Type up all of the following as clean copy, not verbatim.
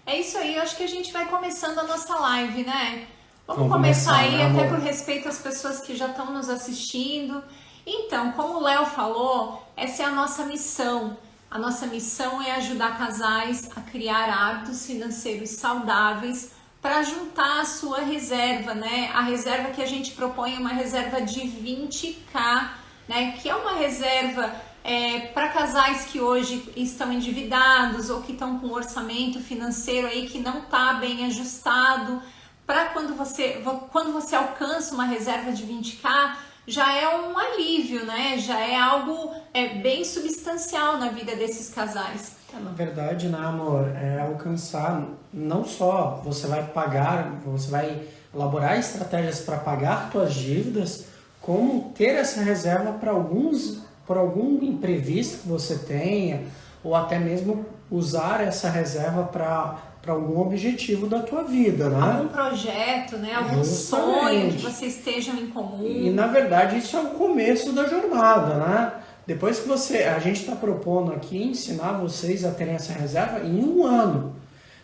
É isso aí, eu acho que a gente vai começando a nossa live, né? Vamos Vamos começar começar, aí, né, até amor? por respeito às pessoas que já estão nos assistindo. Então, como o Léo falou, essa é a nossa missão. A nossa missão é ajudar casais a criar hábitos financeiros saudáveis para juntar a sua reserva, né? A reserva que a gente propõe é uma reserva de 20k, né? Que é uma reserva para casais que hoje estão endividados ou que estão com um orçamento financeiro aí que não está bem ajustado. Para quando você alcança uma reserva de 20k, já é um alívio, né? Já é algo bem substancial na vida desses casais. Na verdade, né, amor, é alcançar, não só você vai pagar, você vai elaborar estratégias para pagar suas dívidas, como ter essa reserva por algum imprevisto que você tenha, ou até mesmo usar essa reserva para algum objetivo da tua vida, né? Algum projeto, né? Algum Justamente. sonho que vocês estejam em comum. E na verdade isso é o começo da jornada, né? Depois que a gente está propondo aqui ensinar vocês a terem essa reserva em um ano.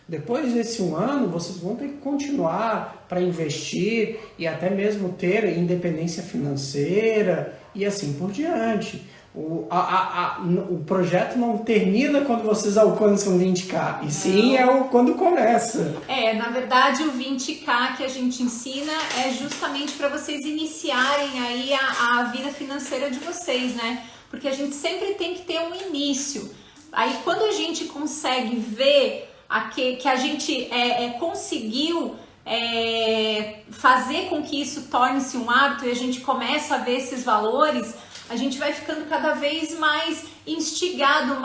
Depois desse um ano, vocês vão ter que continuar para investir e até mesmo ter independência financeira e assim por diante. O projeto não termina quando vocês alcançam 20k, e sim quando começa. Na verdade o 20k que a gente ensina é justamente para vocês iniciarem aí a vida financeira de vocês, né? Porque a gente sempre tem que ter um início. Aí quando a gente consegue ver que a gente conseguiu fazer com que isso torne-se um hábito e a gente começa a ver esses valores, a gente vai ficando cada vez mais instigado,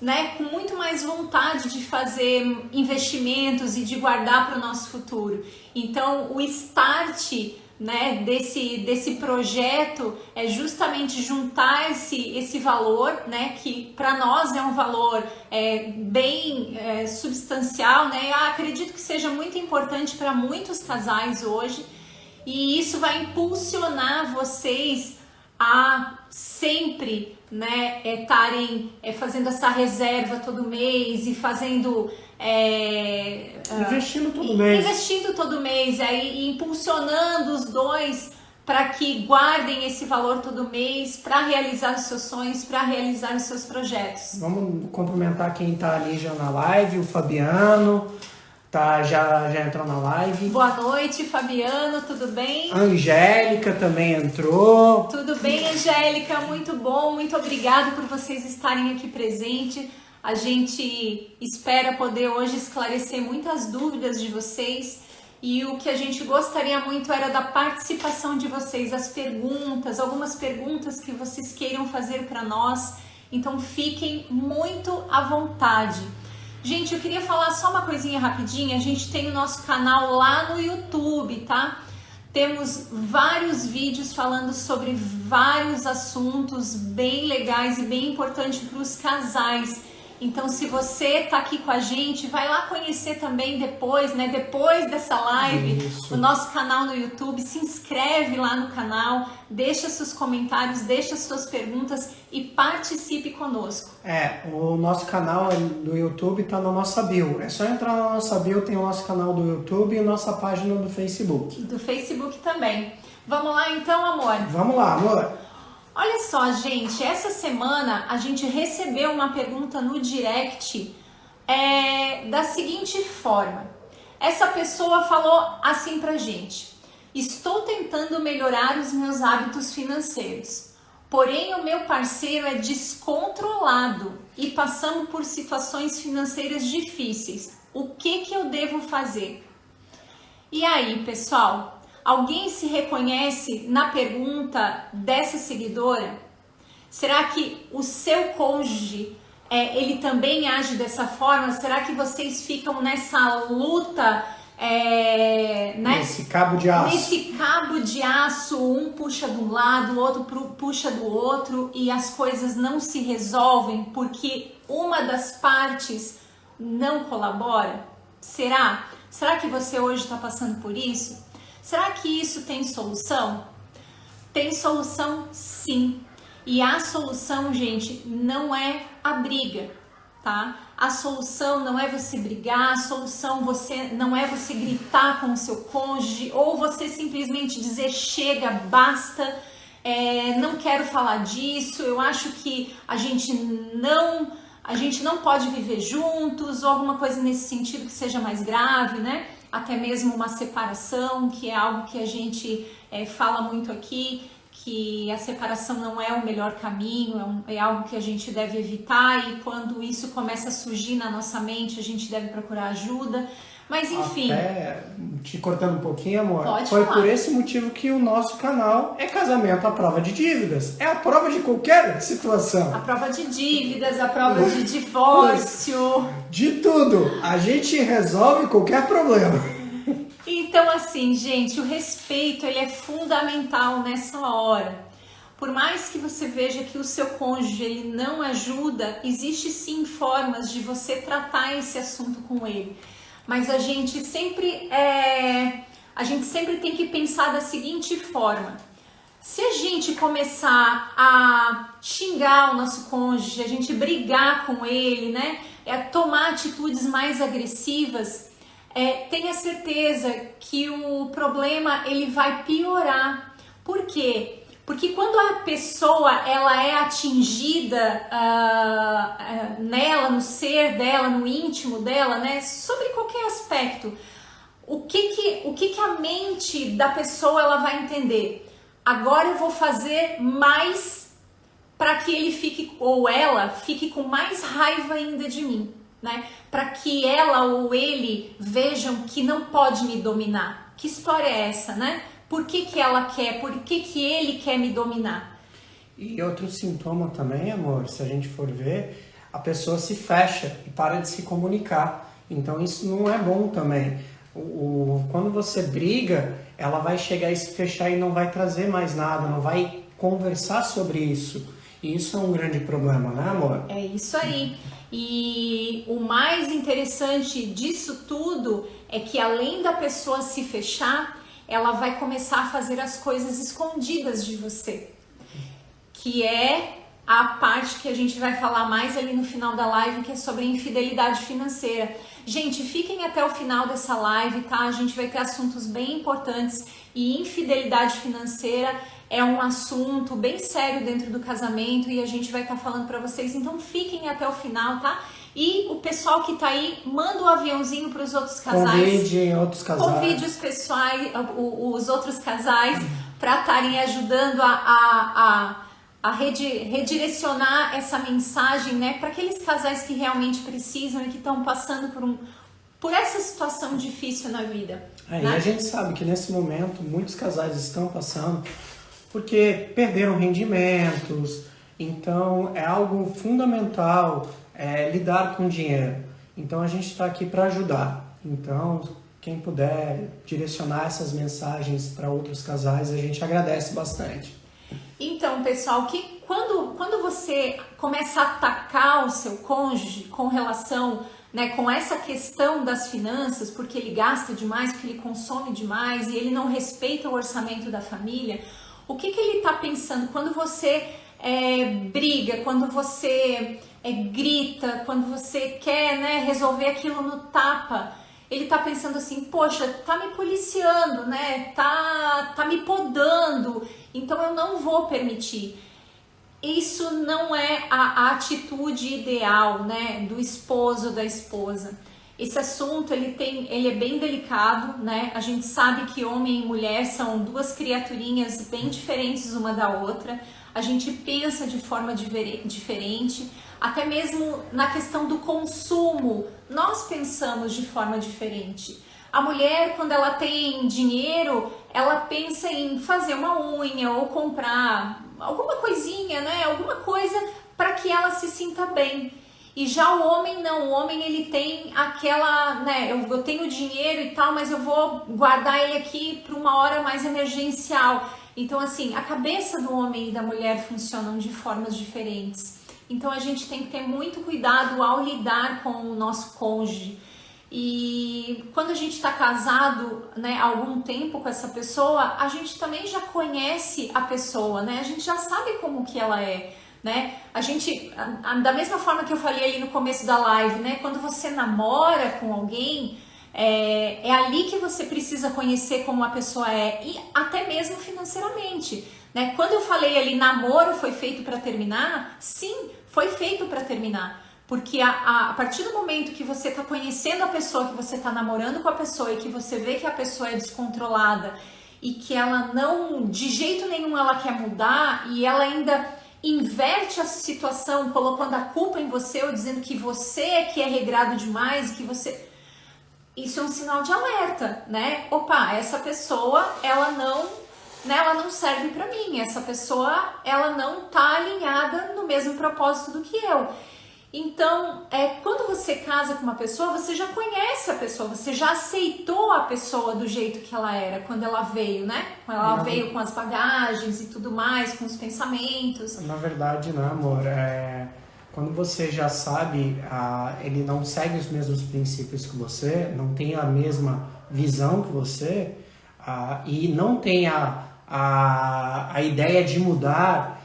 né, com muito mais vontade de fazer investimentos e de guardar para o nosso futuro. Então, o start, né, desse projeto é justamente juntar esse valor, né, que para nós é um valor bem substancial, né? Eu acredito que seja muito importante para muitos casais hoje, e isso vai impulsionar vocês a sempre, né, estarem fazendo essa reserva todo mês e fazendo Investindo todo mês. Investindo todo mês aí, e impulsionando os dois para que guardem esse valor todo mês para realizar os seus sonhos, para realizar os seus projetos. Vamos cumprimentar quem está ali já na live, o Fabiano. Já entrou na live. Boa noite, Fabiano, tudo bem? A Angélica também entrou. Tudo bem, Angélica? Muito bom, muito obrigada por vocês estarem aqui presentes. A gente espera poder hoje esclarecer muitas dúvidas de vocês, e o que a gente gostaria muito era da participação de vocês, as perguntas, algumas perguntas que vocês queiram fazer para nós. Então fiquem muito à vontade. Gente, eu queria falar só uma coisinha rapidinha. A gente tem o nosso canal lá no YouTube, tá? Temos vários vídeos falando sobre vários assuntos bem legais e bem importantes para os casais. Então, se você tá aqui com a gente, vai lá conhecer também depois, né? Depois dessa live, Isso. o nosso canal no YouTube. Se inscreve lá no canal, deixa seus comentários, deixa suas perguntas e participe conosco. O nosso canal do YouTube tá na nossa bio. É só entrar na nossa bio, tem o nosso canal do YouTube e nossa página do Facebook. Do Facebook também. Vamos lá então, amor? Vamos lá, amor. Olha só, gente, essa semana a gente recebeu uma pergunta no direct da seguinte forma. Essa pessoa falou assim pra gente: estou tentando melhorar os meus hábitos financeiros, porém o meu parceiro é descontrolado e passamos por situações financeiras difíceis. O que eu devo fazer? E aí, pessoal? Alguém se reconhece na pergunta dessa seguidora? Será que o seu cônjuge, ele também age dessa forma? Será que vocês ficam nessa luta, né? Nesse cabo de aço. Nesse cabo de aço, um puxa de um lado, o outro puxa do outro, e as coisas não se resolvem porque uma das partes não colabora? Será? Será que você hoje está passando por isso? Será que isso tem solução? Tem solução, sim. E a solução, gente, não é a briga, tá? A solução não é você brigar, a solução não é você gritar com o seu cônjuge ou você simplesmente dizer chega, basta, não quero falar disso, eu acho que a gente não pode viver juntos ou alguma coisa nesse sentido que seja mais grave, né? Até mesmo uma separação, que é algo que a gente fala muito aqui, que a separação não é o melhor caminho, é algo que a gente deve evitar, e quando isso começa a surgir na nossa mente, a gente deve procurar ajuda. Mas enfim... Até te cortando um pouquinho, amor, pode foi falar. Por esse motivo que o nosso canal é Casamento à Prova de Dívidas. É a prova de qualquer situação. A prova de dívidas, a prova de divórcio... De tudo! A gente resolve qualquer problema. Então, assim, gente, o respeito ele é fundamental nessa hora. Por mais que você veja que o seu cônjuge ele não ajuda, existe sim formas de você tratar esse assunto com ele. Mas a gente sempre tem que pensar da seguinte forma: se a gente começar a xingar o nosso cônjuge, a gente brigar com ele, né, tomar atitudes mais agressivas, tenha certeza que o problema ele vai piorar. Por quê? Porque quando a pessoa ela é atingida nela, no ser dela, no íntimo dela, né, sobre qualquer aspecto, o que a mente da pessoa ela vai entender? Agora eu vou fazer mais para que ele fique ou ela fique com mais raiva ainda de mim, né? Para que ela ou ele vejam que não pode me dominar. Que história é essa, né? Por que ela quer? Por que ele quer me dominar? E outro sintoma também, amor, se a gente for ver, a pessoa se fecha e para de se comunicar. Então isso não é bom também. Quando você briga, ela vai chegar e se fechar e não vai trazer mais nada, não vai conversar sobre isso. E isso é um grande problema, né, amor? É isso aí. E o mais interessante disso tudo é que além da pessoa se fechar, ela vai começar a fazer as coisas escondidas de você, que é a parte que a gente vai falar mais ali no final da live, que é sobre infidelidade financeira. Gente, fiquem até o final dessa live, tá? A gente vai ter assuntos bem importantes e infidelidade financeira é um assunto bem sério dentro do casamento e a gente vai estar falando para vocês, então fiquem até o final, tá? E o pessoal que tá aí, manda um aviãozinho para os outros casais. Convide os outros casais para estarem ajudando a redirecionar essa mensagem, né, para aqueles casais que realmente precisam e que estão passando por essa situação difícil na vida. Né? E a gente sabe que nesse momento muitos casais estão passando porque perderam rendimentos, então é algo fundamental lidar com dinheiro. Então a gente está aqui para ajudar. Então quem puder direcionar essas mensagens para outros casais, a gente agradece bastante. Então, pessoal, que quando você começa a atacar o seu cônjuge com relação, né, com essa questão das finanças, porque ele gasta demais, porque ele consome demais e ele não respeita o orçamento da família, o que ele está pensando? Quando você briga, quando você grita, quando você quer, né, resolver aquilo no tapa, ele tá pensando assim, poxa, tá me policiando, né? Tá me podando, então eu não vou permitir. Isso não é a atitude ideal, né, do esposo ou da esposa. Esse assunto, ele é bem delicado, né? A gente sabe que homem e mulher são duas criaturinhas bem diferentes uma da outra. A gente pensa de forma diferente. Até mesmo na questão do consumo, nós pensamos de forma diferente. A mulher, quando ela tem dinheiro, ela pensa em fazer uma unha ou comprar alguma coisinha, né? Alguma coisa para que ela se sinta bem. E já o homem não, o homem ele tem aquela, né? Eu tenho dinheiro e tal, mas eu vou guardar ele aqui para uma hora mais emergencial. Então, assim, a cabeça do homem e da mulher funcionam de formas diferentes. Então a gente tem que ter muito cuidado ao lidar com o nosso cônjuge. E quando a gente está casado, né, há algum tempo com essa pessoa, a gente também já conhece a pessoa, né? A gente já sabe como que ela é. né? A gente, da mesma forma que eu falei ali no começo da live, né? Quando você namora com alguém, é ali que você precisa conhecer como a pessoa é, e até mesmo financeiramente, né? Quando eu falei ali, namoro foi feito para terminar, sim, foi feito para terminar. Porque a partir do momento que você está conhecendo a pessoa, que você está namorando com a pessoa e que você vê que a pessoa é descontrolada e que ela não, de jeito nenhum ela quer mudar, e ela ainda inverte a situação colocando a culpa em você ou dizendo que você é que é regrado demais, que você... Isso é um sinal de alerta, né? Opa, essa pessoa, ela não serve para mim, essa pessoa, ela não tá alinhada no mesmo propósito do que eu. Então, quando você casa com uma pessoa, você já conhece a pessoa, você já aceitou a pessoa do jeito que ela era, quando ela veio, né? Quando ela veio com as bagagens e tudo mais, com os pensamentos. Na verdade, né, amor? Quando você já sabe, ele não segue os mesmos princípios que você, não tem a mesma visão que você, e não tem a ideia de mudar,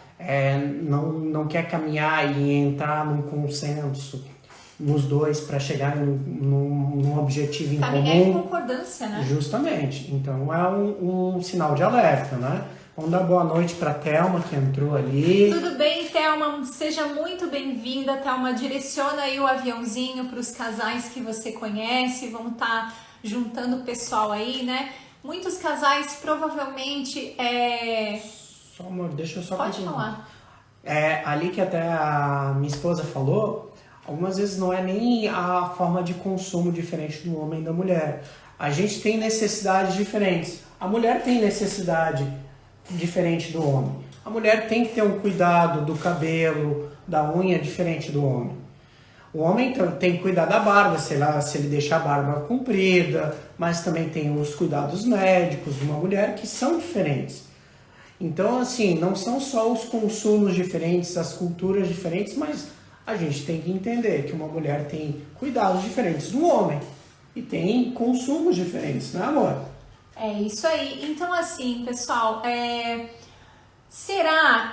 não quer caminhar e entrar num consenso nos dois para chegar num objetivo em comum. É concordância, né? Justamente. Então é um sinal de alerta, né? Vamos dar boa noite para a Thelma, que entrou ali. Tudo bem, Thelma? Seja muito bem-vinda. Thelma, direciona aí o aviãozinho para os casais que você conhece. Vamos estar juntando o pessoal aí, né? Muitos casais provavelmente... Só, amor, deixa eu só Pode continuar. falar. Ali que até a minha esposa falou, algumas vezes não é nem a forma de consumo diferente do homem e da mulher. A gente tem necessidades diferentes. A mulher tem necessidade diferente do homem. A mulher tem que ter um cuidado do cabelo, da unha diferente do homem. O homem tem que cuidar da barba, sei lá, se ele deixar a barba comprida, mas também tem os cuidados médicos de uma mulher que são diferentes. Então, assim, não são só os consumos diferentes, as culturas diferentes, mas a gente tem que entender que uma mulher tem cuidados diferentes do homem e tem consumos diferentes, né, amor? É isso aí. Então, assim, pessoal, será,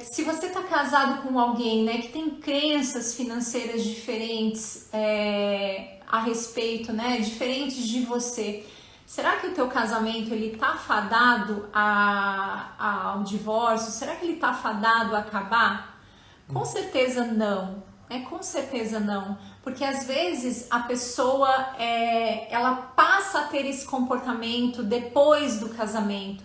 se você está casado com alguém, né, que tem crenças financeiras diferentes a respeito, né, diferentes de você, será que o teu casamento ele tá fadado ao divórcio? Será que ele tá fadado a acabar? Com certeza não. Com certeza não. Porque às vezes a pessoa ela passa a ter esse comportamento depois do casamento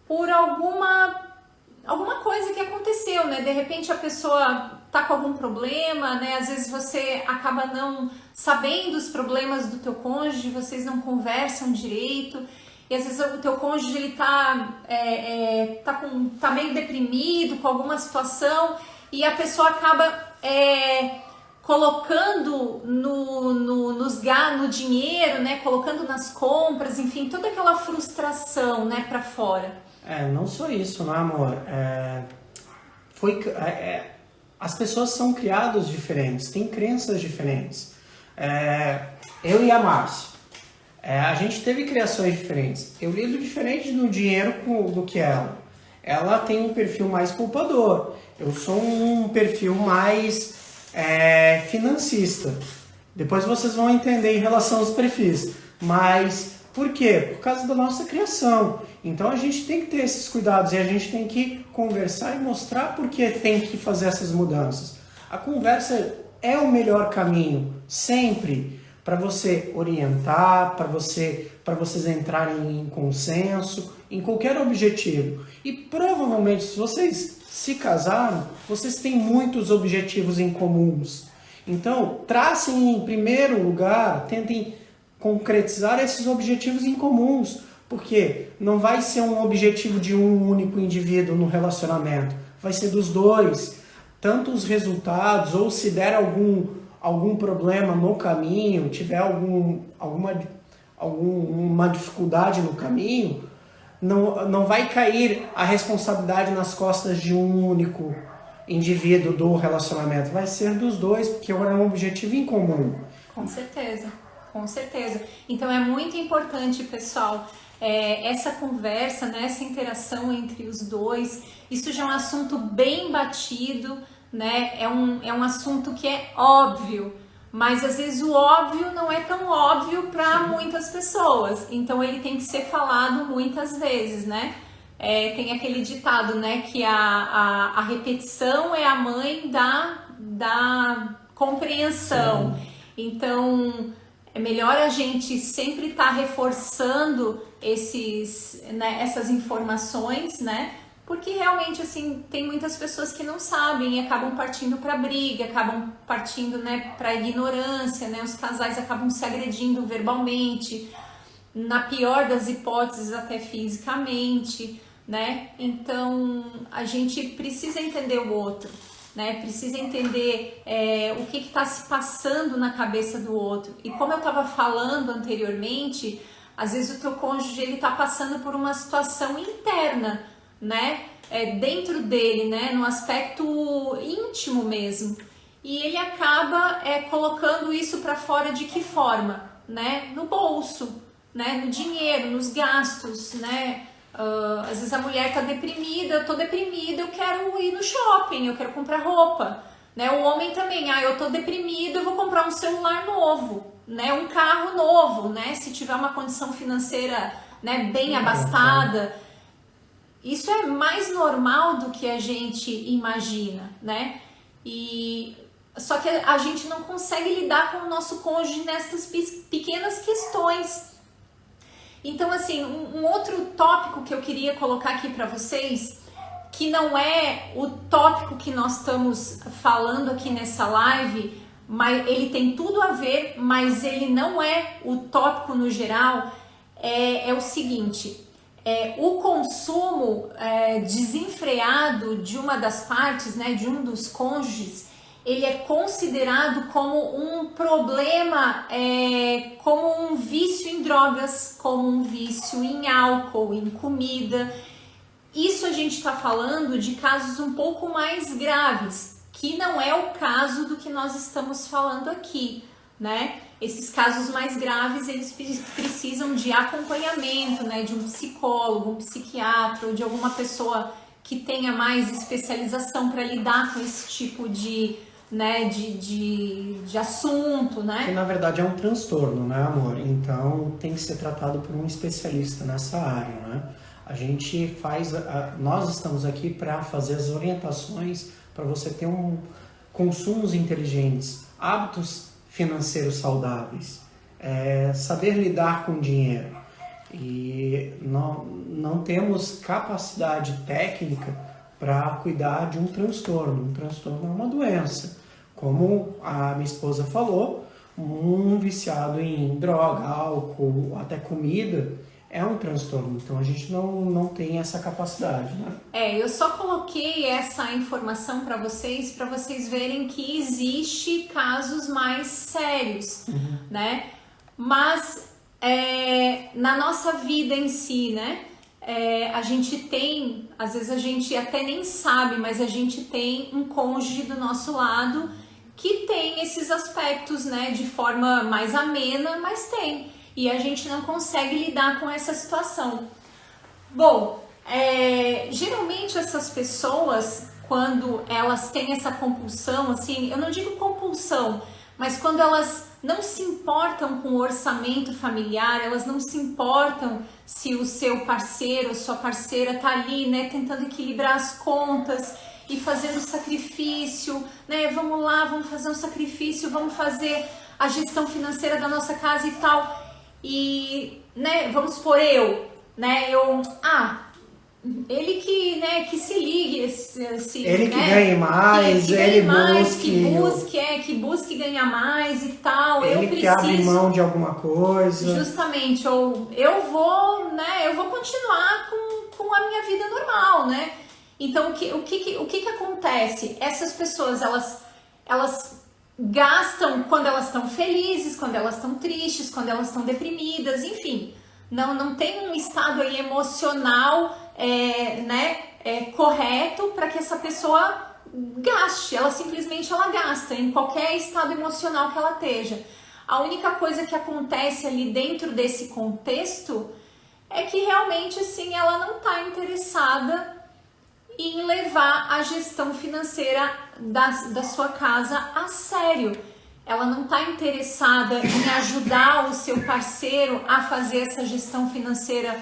por alguma coisa que aconteceu, né? De repente a pessoa tá com algum problema, né? Às vezes você acaba não sabendo os problemas do teu cônjuge, vocês não conversam direito, e às vezes o teu cônjuge ele tá meio deprimido com alguma situação, e a pessoa acaba colocando no dinheiro, né? Colocando nas compras, enfim, toda aquela frustração, né, para fora. Não só isso, né, amor? As pessoas são criadas diferentes, têm crenças diferentes. Eu e a Márcia, a gente teve criações diferentes. Eu lido diferente no dinheiro do que ela. Ela tem um perfil mais poupador. Eu sou um perfil mais financista. Depois vocês vão entender em relação aos perfis. Mas por quê? Por causa da nossa criação. Então a gente tem que ter esses cuidados e a gente tem que conversar e mostrar por que tem que fazer essas mudanças. A conversa é o melhor caminho, sempre, para você orientar, para vocês entrarem em consenso, em qualquer objetivo. E provavelmente, se vocês se casaram, vocês têm muitos objetivos em comuns. Então, tracem em primeiro lugar, tentem concretizar esses objetivos em comuns, porque não vai ser um objetivo de um único indivíduo no relacionamento, vai ser dos dois. Tanto os resultados, ou se der algum problema no caminho, tiver alguma dificuldade no caminho, não vai cair a responsabilidade nas costas de um único indivíduo do relacionamento, vai ser dos dois, porque é um objetivo em comum. Com certeza. Com certeza. Então é muito importante, pessoal, essa conversa, né, essa interação entre os dois. Isso já é um assunto bem batido, né? É um assunto que é óbvio, mas às vezes o óbvio não é tão óbvio para muitas pessoas. Então ele tem que ser falado muitas vezes, né? Tem aquele ditado, né, que a repetição é a mãe da compreensão. Sim. Então é melhor a gente sempre estar reforçando essas informações, né? Porque realmente, assim, tem muitas pessoas que não sabem e acabam partindo para briga, acabam partindo, né, para ignorância, né? Os casais acabam se agredindo verbalmente, na pior das hipóteses até fisicamente, né? Então a gente precisa entender o outro, né? Precisa entender o que está se passando na cabeça do outro. E como eu estava falando anteriormente, às vezes o teu cônjuge ele está passando por uma situação interna, né? Dentro dele, né? No aspecto íntimo mesmo. E ele acaba colocando isso para fora de que forma, né? No bolso, né? No dinheiro, nos gastos, né? Às vezes a mulher tá deprimida, eu tô deprimida, eu quero ir no shopping, eu quero comprar roupa, né? O homem também, eu tô deprimido, eu vou comprar um celular novo, né? Um carro novo, né? Se tiver uma condição financeira, né, bem abastada. Isso é mais normal do que a gente imagina, né? Só que a gente não consegue lidar com o nosso cônjuge nessas pequenas questões. Então, assim, um outro tópico que eu queria colocar aqui para vocês, que não é o tópico que nós estamos falando aqui nessa live, mas ele tem tudo a ver, mas ele não é o tópico no geral, é o seguinte: o consumo desenfreado de uma das partes, né, de um dos cônjuges, ele é considerado como um problema, como um vício em drogas, como um vício em álcool, em comida. Isso a gente está falando de casos um pouco mais graves, que não é o caso do que nós estamos falando aqui, né? Esses casos mais graves, eles precisam de acompanhamento, né? De um psicólogo, um psiquiatra, ou de alguma pessoa que tenha mais especialização para lidar com esse tipo de assunto, né? Que na verdade é um transtorno, né, amor? Então tem que ser tratado por um especialista nessa área, né? A gente nós estamos aqui para fazer as orientações para você ter consumos inteligentes, hábitos financeiros saudáveis, saber lidar com dinheiro. E não temos capacidade técnica para cuidar de um transtorno. Um transtorno é uma doença. Como a minha esposa falou, um viciado em droga, álcool, até comida, é um transtorno. Então a gente não tem essa capacidade, né? Eu só coloquei essa informação para vocês verem que existe casos mais sérios, né? Mas na nossa vida em si, né? A gente tem, às vezes a gente até nem sabe, mas a gente tem um cônjuge do nosso lado que tem esses aspectos, né, de forma mais amena, mas tem. E a gente não consegue lidar com essa situação. Bom, geralmente essas pessoas, quando elas têm essa compulsão, assim, eu não digo compulsão, mas quando elas não se importam com o orçamento familiar, elas não se importam se o seu parceiro ou sua parceira tá ali, né, tentando equilibrar as contas e fazendo sacrifício, né, vamos lá, vamos fazer um sacrifício, vamos fazer a gestão financeira da nossa casa e tal, e, né, vamos supor ele que, né, que se ligue, ele que ganhe mais, que busque ganhar mais e tal. Ele que abre mão de alguma coisa. Justamente, ou eu vou continuar com a minha vida normal, né? Então, o que acontece? Essas pessoas, elas gastam quando elas estão felizes, quando elas estão tristes, quando elas estão deprimidas, enfim. Não tem um estado aí emocional correto para que essa pessoa gaste. Ela simplesmente gasta em qualquer estado emocional que ela esteja. A única coisa que acontece ali dentro desse contexto é que realmente assim ela não está interessada em levar a gestão financeira da sua casa a sério. Ela não está interessada em ajudar o seu parceiro a fazer essa gestão financeira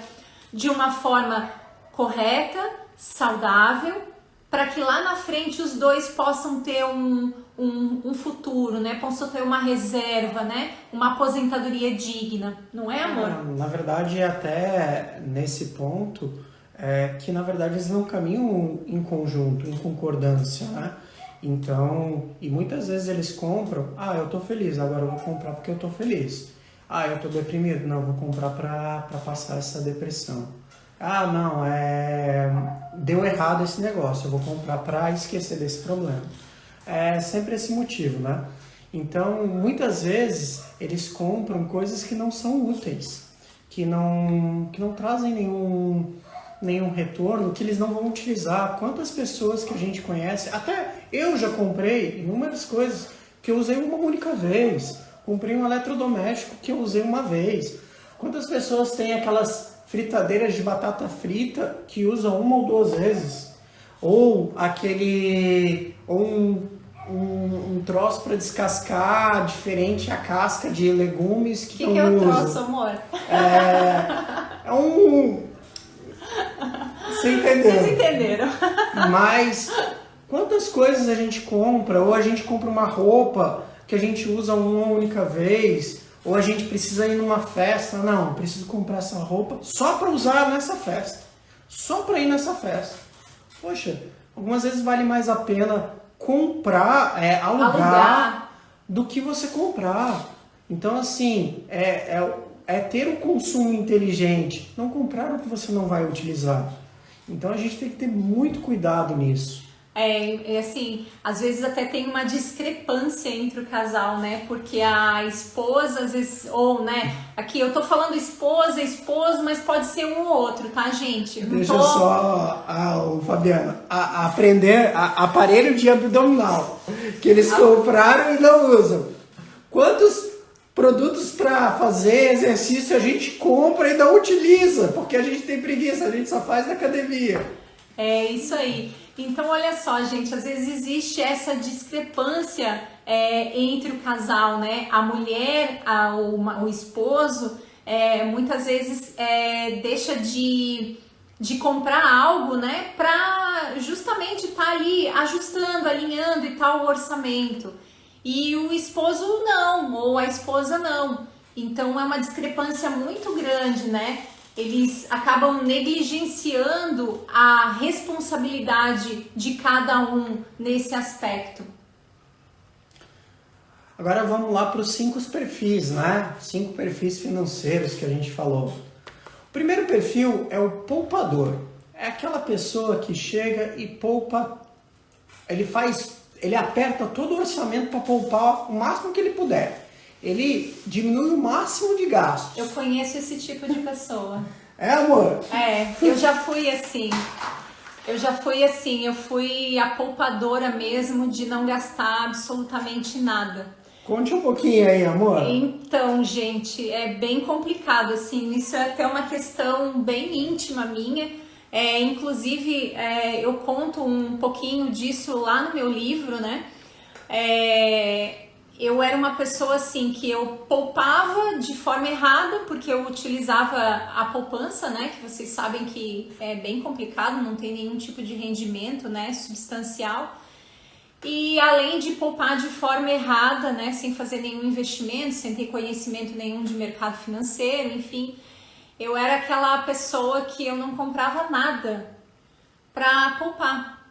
de uma forma correta, saudável, para que lá na frente os dois possam ter um futuro, né? Possam ter uma reserva, né? Uma aposentadoria digna, não é, amor? Na verdade, até nesse ponto, que na verdade eles não caminham em conjunto, em concordância, né? Então, e muitas vezes eles compram, eu tô feliz, agora eu vou comprar porque eu tô feliz. Eu tô deprimido, não, eu vou comprar para passar essa depressão. Não, deu errado esse negócio, eu vou comprar para esquecer desse problema. É sempre esse motivo, né? Então, muitas vezes, eles compram coisas que não são úteis, que não trazem nenhum retorno, que eles não vão utilizar. Quantas pessoas que a gente conhece, até eu já comprei inúmeras coisas que eu usei uma única vez. Comprei um eletrodoméstico que eu usei uma vez. Quantas pessoas têm aquelas fritadeiras de batata frita que usam uma ou duas vezes? Ou um troço para descascar diferente a casca de legumes que que é o troço, amor? Você entendeu? Vocês entenderam. Mas quantas coisas a gente compra, ou a gente compra uma roupa que a gente usa uma única vez, ou a gente precisa ir numa festa, não, preciso comprar essa roupa só para usar nessa festa, só para ir nessa festa. Poxa, algumas vezes vale mais a pena comprar, alugar, do que você comprar. Então, assim, ter um consumo inteligente, não comprar o que você não vai utilizar. Então, a gente tem que ter muito cuidado nisso. Assim, às vezes até tem uma discrepância entre o casal, né? Porque a esposa, às vezes, ou, né? Aqui eu tô falando esposo, mas pode ser um ou outro, tá, gente? Deixa só, Fabiana, aprender aparelho de abdominal, que eles compraram e não usam. Quantos produtos para fazer exercício a gente compra e não utiliza? Porque a gente tem preguiça, a gente só faz na academia. É isso aí. Então, olha só, gente, às vezes existe essa discrepância entre o casal, né? A mulher, o esposo, muitas vezes deixa de comprar algo, né? Pra justamente estar ali ajustando, alinhando e tal o orçamento. E o esposo não, ou a esposa não. Então, é uma discrepância muito grande, né? Eles acabam negligenciando a responsabilidade de cada um nesse aspecto. Agora vamos lá para os 5 perfis, né? 5 perfis financeiros que a gente falou. O primeiro perfil é o poupador. É aquela pessoa que chega e poupa, ele aperta todo o orçamento para poupar o máximo que ele puder. Ele diminui o máximo de gastos. Eu conheço esse tipo de pessoa. Amor? Eu já fui assim. Eu fui a poupadora mesmo de não gastar absolutamente nada. Conte um pouquinho aí, amor. Então, gente, é bem complicado, assim. Isso é até uma questão bem íntima minha. Inclusive, eu conto um pouquinho disso lá no meu livro, né? Eu era uma pessoa assim que eu poupava de forma errada, porque eu utilizava a poupança, né? Que vocês sabem que é bem complicado, não tem nenhum tipo de rendimento, né? Substancial. E além de poupar de forma errada, né? Sem fazer nenhum investimento, sem ter conhecimento nenhum de mercado financeiro, enfim, eu era aquela pessoa que eu não comprava nada para poupar.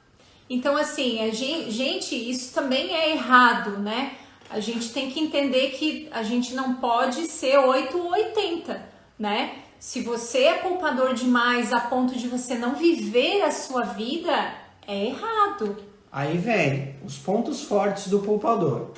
Então, assim, gente, isso também é errado, né? A gente tem que entender que a gente não pode ser 8 ou 80, né? Se você é poupador demais a ponto de você não viver a sua vida, é errado. Aí vem os pontos fortes do poupador.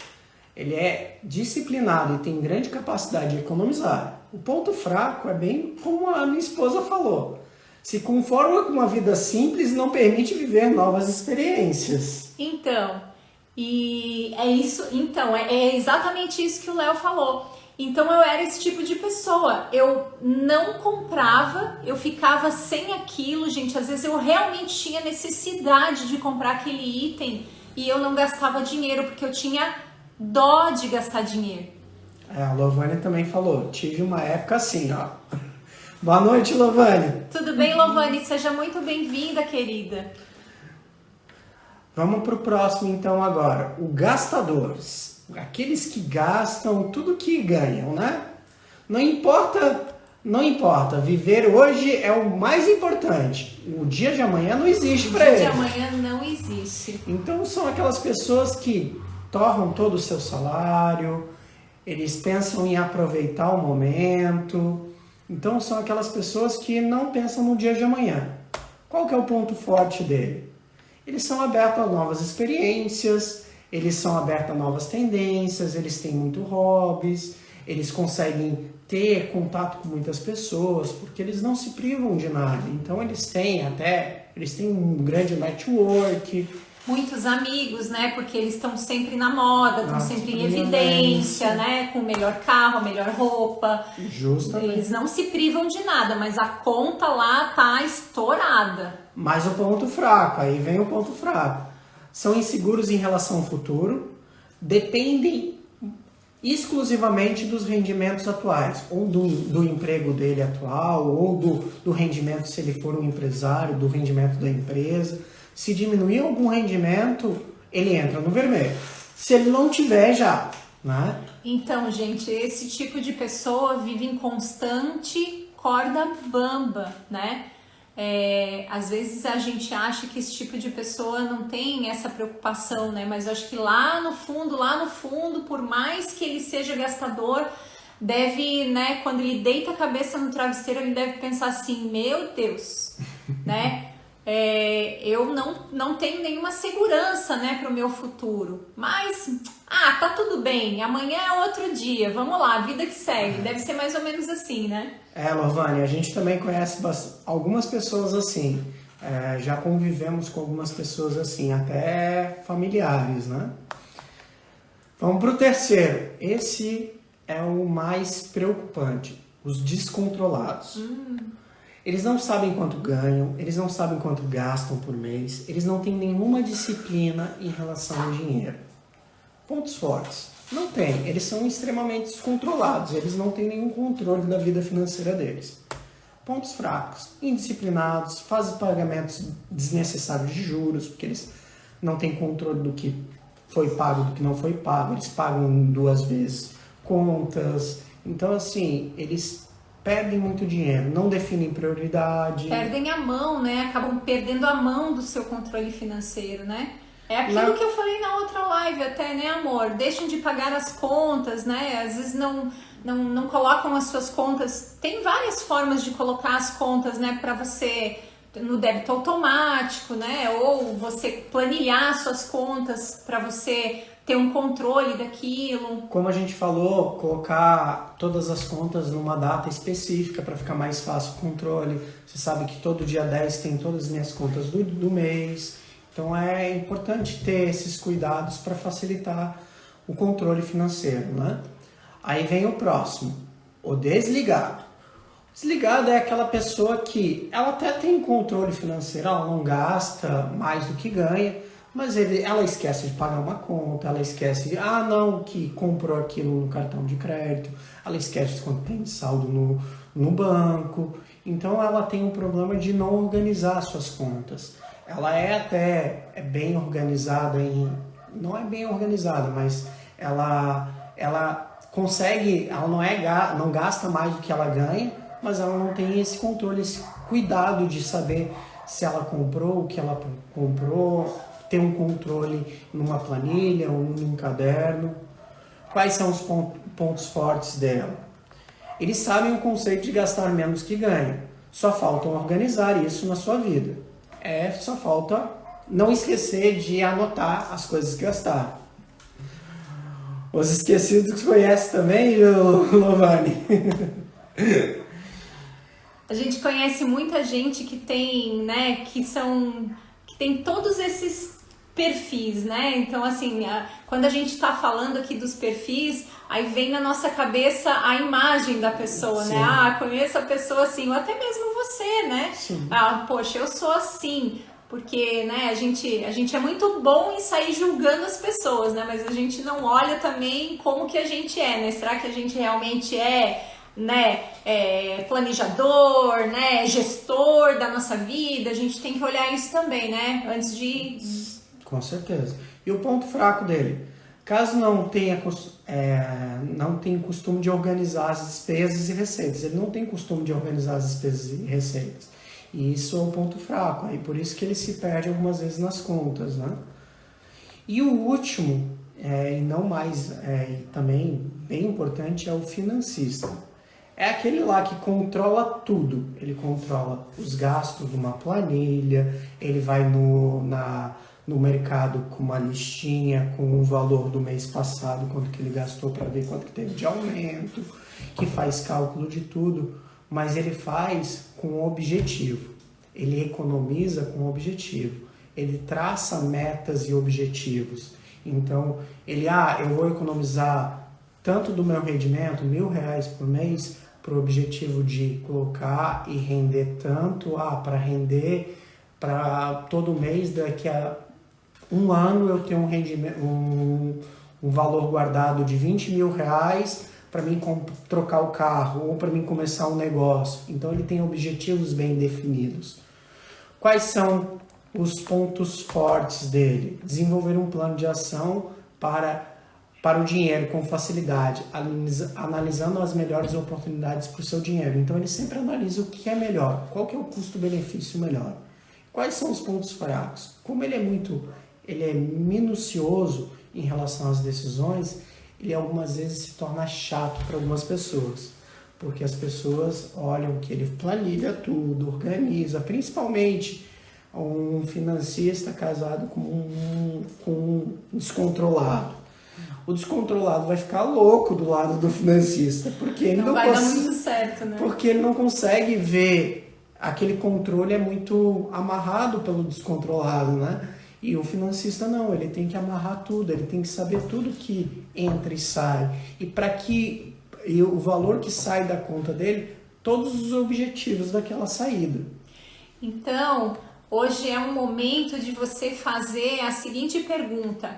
Ele é disciplinado e tem grande capacidade de economizar. O ponto fraco é bem como a minha esposa falou. Se conforma com uma vida simples e não permite viver novas experiências. Então, E é isso, então, é exatamente isso que o Léo falou. Então eu era esse tipo de pessoa, eu não comprava, eu ficava sem aquilo, gente, às vezes eu realmente tinha necessidade de comprar aquele item e eu não gastava dinheiro, porque eu tinha dó de gastar dinheiro. A Lovane também falou, tive uma época assim, ó. Boa noite, Lovane. Tudo bem, Lovane? Seja muito bem-vinda, querida. Vamos para o próximo então agora, o gastadores. Aqueles que gastam tudo que ganham, né? Não importa, viver hoje é o mais importante. O dia de amanhã não existe para eles. O dia de amanhã não existe. Então são aquelas pessoas que torram todo o seu salário, eles pensam em aproveitar o momento. Então são aquelas pessoas que não pensam no dia de amanhã. Qual que é o ponto forte dele? Eles são abertos a novas experiências, eles são abertos a novas tendências, eles têm muito hobbies, eles conseguem ter contato com muitas pessoas, porque eles não se privam de nada. Então eles têm um grande network. Muitos amigos, né? Porque eles estão sempre na moda, estão sempre em evidência, né? Com o melhor carro, a melhor roupa. Justamente. Eles não se privam de nada, mas a conta lá tá estourada. Mas o ponto fraco, aí vem o ponto fraco. São inseguros em relação ao futuro, dependem exclusivamente dos rendimentos atuais, ou do emprego dele atual, ou do rendimento, se ele for um empresário, do rendimento da empresa. Se diminuir algum rendimento, ele entra no vermelho. Se ele não tiver, já, né? Então, gente, esse tipo de pessoa vive em constante corda bamba, né? Às vezes a gente acha que esse tipo de pessoa não tem essa preocupação, né? Mas eu acho que lá no fundo, por mais que ele seja gastador, deve, né? Quando ele deita a cabeça no travesseiro, ele deve pensar assim: meu Deus, né? Eu não tenho nenhuma segurança, né, para o meu futuro. Mas, tá tudo bem, amanhã é outro dia, vamos lá, vida que segue. Deve ser mais ou menos assim, né? Lovane, a gente também conhece algumas pessoas assim. Já convivemos com algumas pessoas assim, até familiares, né? Vamos para o terceiro. Esse é o mais preocupante, os descontrolados. Eles não sabem quanto ganham, eles não sabem quanto gastam por mês, eles não têm nenhuma disciplina em relação ao dinheiro. Pontos fortes. Não tem, eles são extremamente descontrolados, eles não têm nenhum controle da vida financeira deles. Pontos fracos. Indisciplinados, fazem pagamentos desnecessários de juros, porque eles não têm controle do que foi pago, do que não foi pago, eles pagam 2 vezes contas. Então, assim, eles perdem muito dinheiro, não definem prioridade. Perdem a mão, né? Acabam perdendo a mão do seu controle financeiro, né? É aquilo que eu falei na outra live até, né, amor? Deixam de pagar as contas, né? Às vezes não colocam as suas contas. Tem várias formas de colocar as contas, né? Para você, no débito automático, né? Ou você planilhar suas contas para você ter um controle daquilo. Como a gente falou, colocar todas as contas numa data específica para ficar mais fácil o controle. Você sabe que todo dia 10 tem todas as minhas contas do mês. Então é importante ter esses cuidados para facilitar o controle financeiro, né? Aí vem o próximo, o desligado. O desligado é aquela pessoa que ela até tem controle financeiro, ela não gasta mais do que ganha, mas ela esquece de pagar uma conta, ela esquece que comprou aquilo no cartão de crédito, ela esquece de quanto tem de saldo no banco. Então ela tem um problema de não organizar suas contas. Ela é bem organizada não é bem organizada, mas ela consegue, ela não gasta mais do que ela ganha, mas ela não tem esse controle, esse cuidado de saber se ela comprou o que ela comprou, ter um controle numa planilha ou num caderno. Quais são os pontos fortes dela? Eles sabem o conceito de gastar menos que ganham, só falta organizar isso na sua vida. Só falta não esquecer de anotar as coisas que gastar. Os esquecidos que conhece também, Lovane? A gente conhece muita gente que tem, né, que tem todos esses perfis, né? Então, assim, quando a gente está falando aqui dos perfis, aí vem na nossa cabeça a imagem da pessoa, Sim. né? Ah, conheço a pessoa assim, ou até mesmo você, né? Sim. Ah, poxa, eu sou assim. Porque, né, a gente é muito bom em sair julgando as pessoas, né? Mas a gente não olha também como que a gente é, né? Será que a gente realmente né, planejador, né, gestor da nossa vida? A gente tem que olhar isso também, né? Antes de... Com certeza. E o ponto fraco dele? Caso não tenha costume de organizar as despesas e receitas. Ele não tem costume de organizar as despesas e receitas. E isso é um ponto fraco. Aí por isso que ele se perde algumas vezes nas contas, né? E o último, e não mais, e também bem importante, é o financista. É aquele lá que controla tudo. Ele controla os gastos de uma planilha, ele vai no mercado com uma listinha, com o valor do mês passado, quanto que ele gastou para ver quanto que teve de aumento, que faz cálculo de tudo, mas ele faz com um objetivo. Ele economiza com um objetivo. Ele traça metas e objetivos. Então, eu vou economizar tanto do meu rendimento, R$1.000 por mês, para o objetivo de colocar e render tanto, para render para todo mês, daqui a um ano eu tenho um rendimento, um valor guardado de R$20.000 para mim trocar o carro ou para mim começar um negócio. Então ele tem objetivos bem definidos. Quais são os pontos fortes dele? Desenvolver um plano de ação para o dinheiro com facilidade, analisando as melhores oportunidades para o seu dinheiro. Então ele sempre analisa o que é melhor, qual que é o custo-benefício melhor. Quais são os pontos fracos? Como ele é minucioso em relação às decisões, ele algumas vezes se torna chato para algumas pessoas, porque as pessoas olham que ele planilha tudo, organiza, principalmente um financista casado com um descontrolado. O descontrolado vai ficar louco do lado do financista, porque ele não vai dar muito certo, né? Porque ele não consegue ver, aquele controle é muito amarrado pelo descontrolado, né? E o financista não, ele tem que amarrar tudo, ele tem que saber tudo que entra e sai. E o valor que sai da conta dele, todos os objetivos daquela saída. Então, hoje é um momento de você fazer a seguinte pergunta.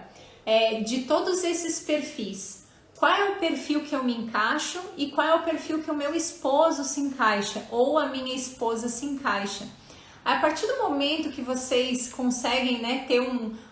De todos esses perfis, qual é o perfil que eu me encaixo e qual é o perfil que o meu esposo se encaixa ou a minha esposa se encaixa? A partir do momento que vocês conseguem, né, ter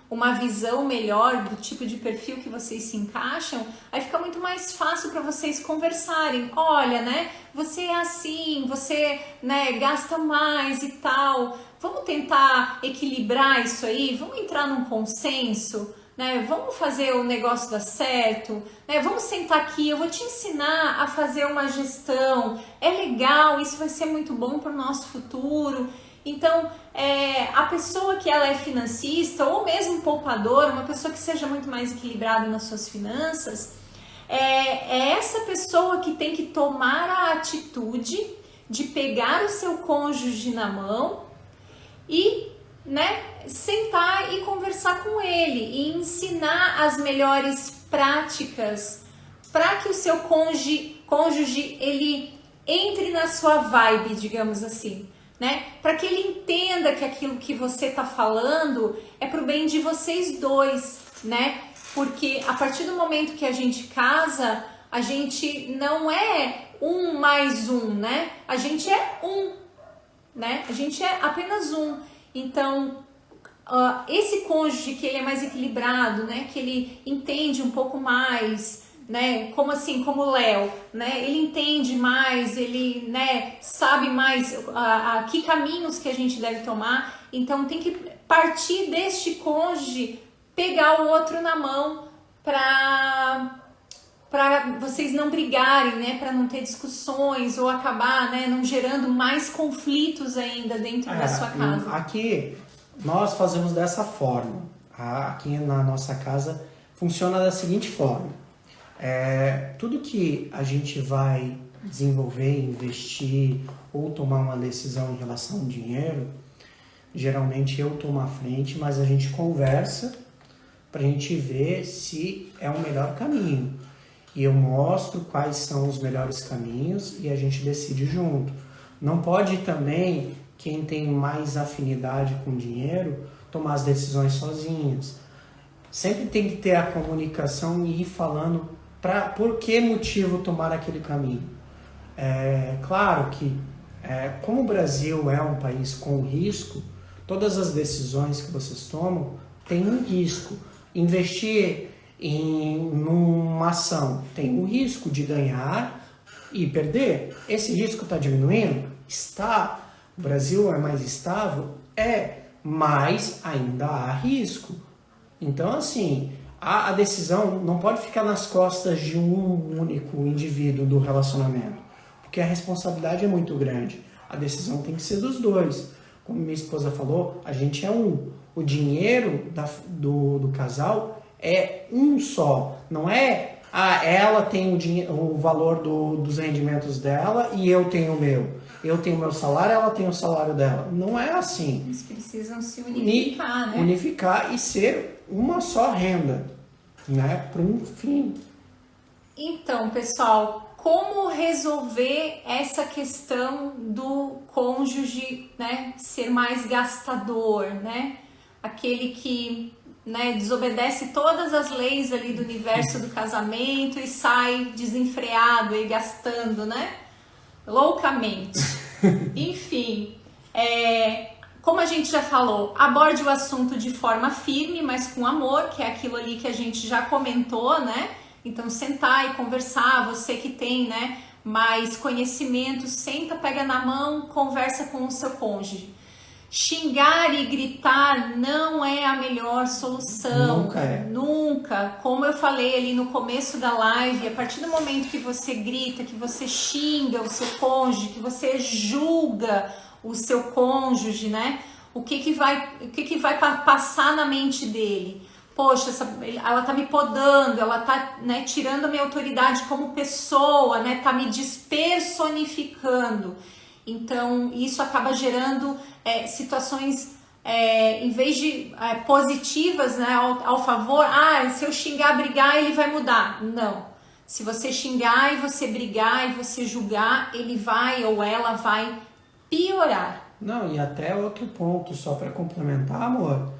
uma visão melhor do tipo de perfil que vocês se encaixam, aí fica muito mais fácil para vocês conversarem. Olha, né, você é assim, você, né, gasta mais e tal. Vamos tentar equilibrar isso aí? Vamos entrar num consenso? Né? Vamos fazer o negócio dar certo, né? Vamos sentar aqui, eu vou te ensinar a fazer uma gestão, é legal, isso vai ser muito bom para o nosso futuro. Então, a pessoa que ela é financista ou mesmo poupadora, uma pessoa que seja muito mais equilibrada nas suas finanças, é essa pessoa que tem que tomar a atitude de pegar o seu cônjuge na mão e, né, sentar e conversar com ele e ensinar as melhores práticas para que o seu cônjuge ele entre na sua vibe, digamos assim, né? Para que ele entenda que aquilo que você está falando é pro bem de vocês dois, né? Porque a partir do momento que a gente casa, a gente não é um mais um, né? A gente é um, né? A gente é apenas um. Então, esse cônjuge que ele é mais equilibrado, né, que ele entende um pouco mais, né, como o Léo, né, ele entende mais, ele, né, sabe mais que caminhos que a gente deve tomar. Então tem que partir deste cônjuge, pegar o outro na mão para vocês não brigarem, né, para não ter discussões ou acabar, né, não gerando mais conflitos ainda dentro da sua casa. Aqui nós fazemos dessa forma. Aqui na nossa casa funciona da seguinte forma. Tudo que a gente vai desenvolver, investir ou tomar uma decisão em relação ao dinheiro, geralmente eu tomo a frente, mas a gente conversa para a gente ver se é o melhor caminho. E eu mostro quais são os melhores caminhos e a gente decide junto. Não pode também quem tem mais afinidade com dinheiro tomar as decisões sozinhos. Sempre tem que ter a comunicação e ir falando por que motivo tomar aquele caminho. É claro que, como o Brasil é um país com risco, todas as decisões que vocês tomam têm um risco. Investir numa ação tem um risco de ganhar e perder. Esse risco está diminuindo? Está. O Brasil é mais estável? Mas ainda há risco. Então, assim, a decisão não pode ficar nas costas de um único indivíduo do relacionamento, porque a responsabilidade é muito grande. A decisão tem que ser dos dois. Como minha esposa falou, a gente é um. O dinheiro do casal é um só. Não é, ela tem o valor dos rendimentos dela e eu tenho o meu. Eu tenho o meu salário, ela tem o salário dela. Não é assim. Eles precisam se unificar, né? Unificar e ser uma só renda, né? Para um fim. Então, pessoal, como resolver essa questão do cônjuge, né, ser mais gastador, né? Aquele que, né, desobedece todas as leis ali do universo do casamento e sai desenfreado e gastando, né? Loucamente. Enfim, como a gente já falou, aborde o assunto de forma firme, mas com amor, que é aquilo ali que a gente já comentou, né? Então, sentar e conversar, você que tem, né, mais conhecimento, senta, pega na mão, conversa com o seu cônjuge. Xingar e gritar não é a melhor solução. Nunca é. Nunca. Como eu falei ali no começo da live, a partir do momento que você grita, que você xinga o seu cônjuge, que você julga o seu cônjuge, né? O que vai passar na mente dele? Poxa, ela tá me podando, ela tá, né, tirando a minha autoridade como pessoa, né? Tá me despersonificando. Então, isso acaba gerando situações, em vez de positivas, né, ao favor, se eu xingar, brigar, ele vai mudar. Não. Se você xingar e você brigar e você julgar, ele vai ou ela vai piorar. Não, e até outro ponto, só para complementar, amor,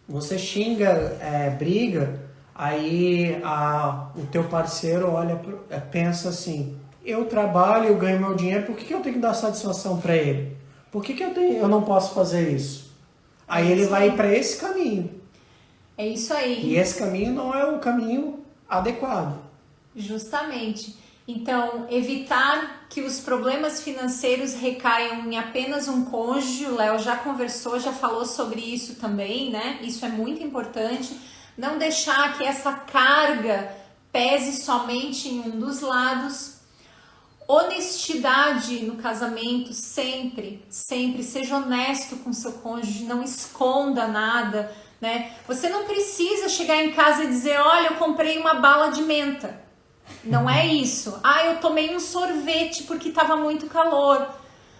você xinga, briga, aí o teu parceiro pensa assim, eu trabalho, eu ganho meu dinheiro, por que eu tenho que dar satisfação para ele? Por que eu não posso fazer isso? Aí ele vai para esse caminho. É isso aí. E esse caminho não é o caminho adequado. Justamente. Então, evitar que os problemas financeiros recaiam em apenas um cônjuge. O Léo já conversou, já falou sobre isso também, né? Isso é muito importante. Não deixar que essa carga pese somente em um dos lados. Honestidade no casamento, sempre, sempre. Seja honesto com seu cônjuge, não esconda nada, né? Você não precisa chegar em casa e dizer, olha, eu comprei uma bala de menta. Não é isso. Eu tomei um sorvete porque estava muito calor.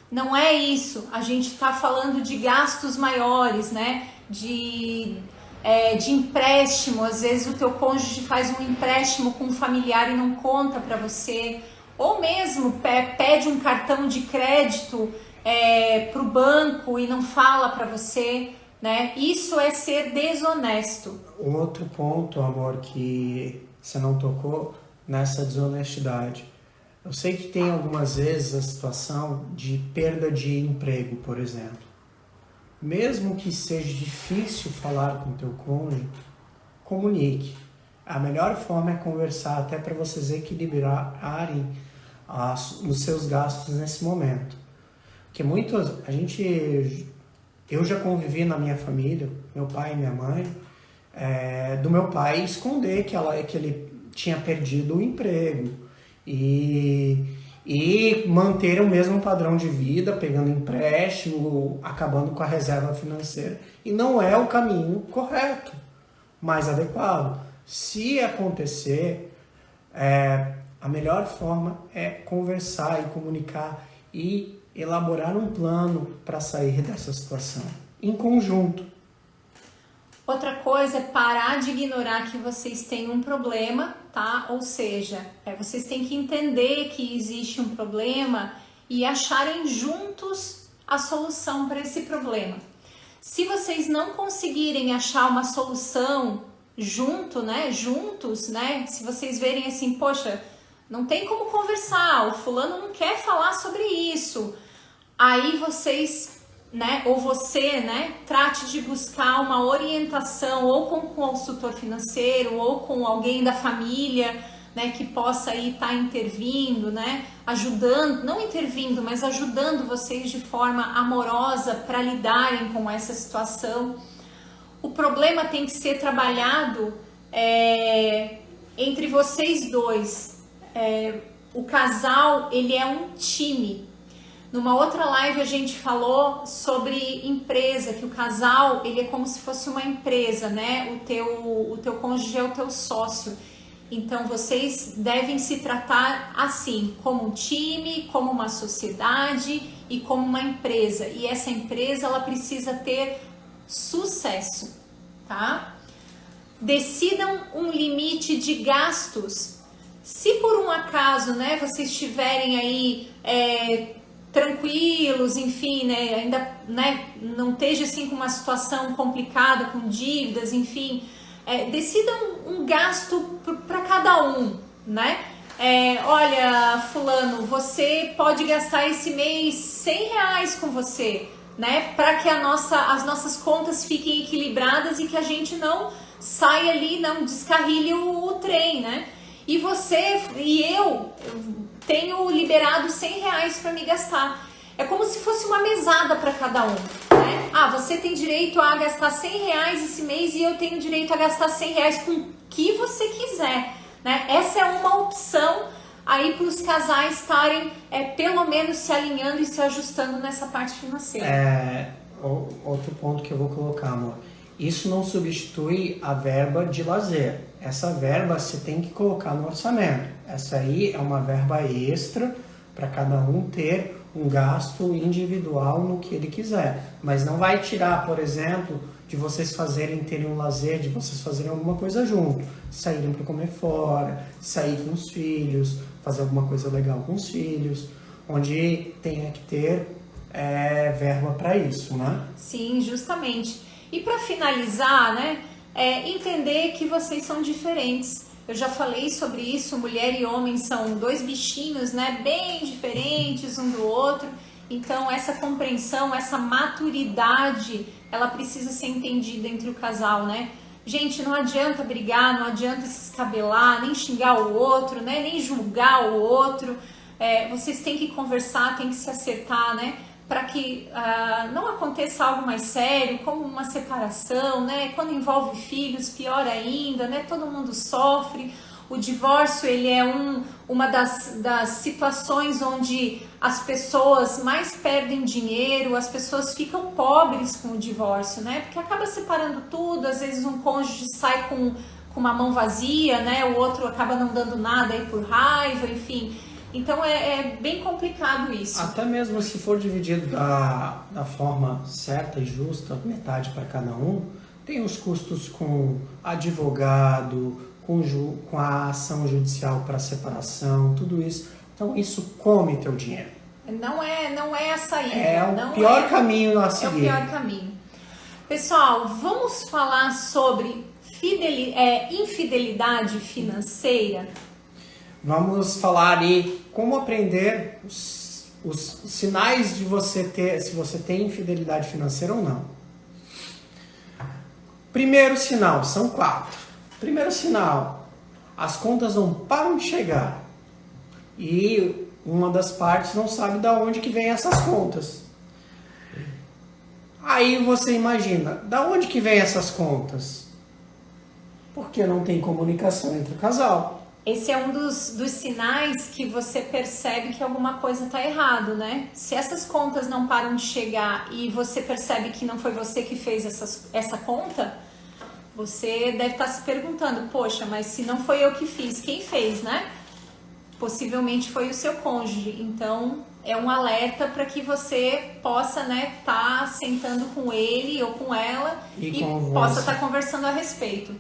Não é isso. A gente está falando de gastos maiores, né? De empréstimo. Às vezes o teu cônjuge faz um empréstimo com um familiar e não conta para você. Ou mesmo pede um cartão de crédito para o banco e não fala para você, né? Isso é ser desonesto. Um outro ponto, amor, que você não tocou nessa desonestidade. Eu sei que tem algumas vezes a situação de perda de emprego, por exemplo. Mesmo que seja difícil falar com o teu cônjuge, comunique. A melhor forma é conversar, até para vocês equilibrarem os seus gastos nesse momento. Porque eu já convivi na minha família, meu pai e minha mãe, do meu pai esconder que ele tinha perdido o emprego e manter o mesmo padrão de vida, pegando empréstimo, acabando com a reserva financeira. E não é o caminho correto, mais adequado. Se acontecer, a melhor forma é conversar e comunicar e elaborar um plano para sair dessa situação, em conjunto. Outra coisa é parar de ignorar que vocês têm um problema, tá? Ou seja, vocês têm que entender que existe um problema e acharem juntos a solução para esse problema. Se vocês não conseguirem achar uma solução juntos, né? Se vocês verem assim, poxa, não tem como conversar, o fulano não quer falar sobre isso. Aí vocês, né, ou você, né, trate de buscar uma orientação ou com um consultor financeiro ou com alguém da família, né, que possa aí estar intervindo, né, ajudando, não intervindo, mas ajudando vocês de forma amorosa para lidarem com essa situação. O problema tem que ser trabalhado entre vocês dois. O casal, ele é um time. Numa outra live a gente falou sobre empresa, que o casal, ele é como se fosse uma empresa, né? O teu cônjuge é o teu sócio. Então vocês devem se tratar assim, como um time, como uma sociedade e como uma empresa. E essa empresa, ela precisa ter sucesso, tá? Decidam um limite de gastos. Se por um acaso, né, vocês estiverem aí tranquilos, enfim, né, ainda, né, não esteja assim com uma situação complicada, com dívidas, enfim, decidam um gasto para cada um, né? Olha, fulano, você pode gastar esse mês R$100 com você, né? Para que as nossas contas fiquem equilibradas e que a gente não saia ali, não descarrilhe o trem, né? E você e eu tenho liberado R$100 para me gastar. É como se fosse uma mesada para cada um, né? Você tem direito a gastar R$100 esse mês e eu tenho direito a gastar R$100 com o que você quiser, né? Essa é uma opção aí para os casais estarem pelo menos se alinhando e se ajustando nessa parte financeira. Outro ponto que eu vou colocar, amor. Isso não substitui a verba de lazer. Essa verba você tem que colocar no orçamento. Essa aí é uma verba extra para cada um ter um gasto individual no que ele quiser. Mas não vai tirar, por exemplo, de vocês terem um lazer, de vocês fazerem alguma coisa junto. Saírem para comer fora, sair com os filhos, fazer alguma coisa legal com os filhos, onde tenha que ter verba para isso, né? Sim, justamente. E para finalizar, né, entender que vocês são diferentes. Eu já falei sobre isso, mulher e homem são dois bichinhos, né, bem diferentes um do outro. Então essa compreensão, essa maturidade, ela precisa ser entendida entre o casal, né? Gente, não adianta brigar, não adianta se escabelar, nem xingar o outro, né, nem julgar o outro. Vocês têm que conversar, têm que se acertar, né? Para que não aconteça algo mais sério, como uma separação, né? Quando envolve filhos, pior ainda, né? Todo mundo sofre. O divórcio, ele é uma das situações onde as pessoas mais perdem dinheiro, as pessoas ficam pobres com o divórcio, né? Porque acaba separando tudo, às vezes um cônjuge sai com uma mão vazia, né? O outro acaba não dando nada aí por raiva, enfim. Então é bem complicado isso. Até mesmo se for dividido da forma certa e justa, metade para cada um, tem os custos com advogado, com a ação judicial para separação, tudo isso. Então isso come teu dinheiro. Não é a saída. É o pior caminho a seguir. É o pior caminho. Pessoal, vamos falar sobre infidelidade financeira. Vamos falar aí como aprender os sinais de se você tem infidelidade financeira ou não. Primeiro sinal, são 4. Primeiro sinal, as contas não param de chegar e uma das partes não sabe de onde que vem essas contas. Aí você imagina, da onde que vem essas contas? Porque não tem comunicação entre o casal. Esse é um dos sinais que você percebe que alguma coisa está errado, né? Se essas contas não param de chegar e você percebe que não foi você que fez essa conta, você deve estar se perguntando, poxa, mas se não foi eu que fiz, quem fez, né? possivelmente foi o seu cônjuge. Então é um alerta para que você possa, né, tá sentando com ele ou com ela e possa estar conversando a respeito.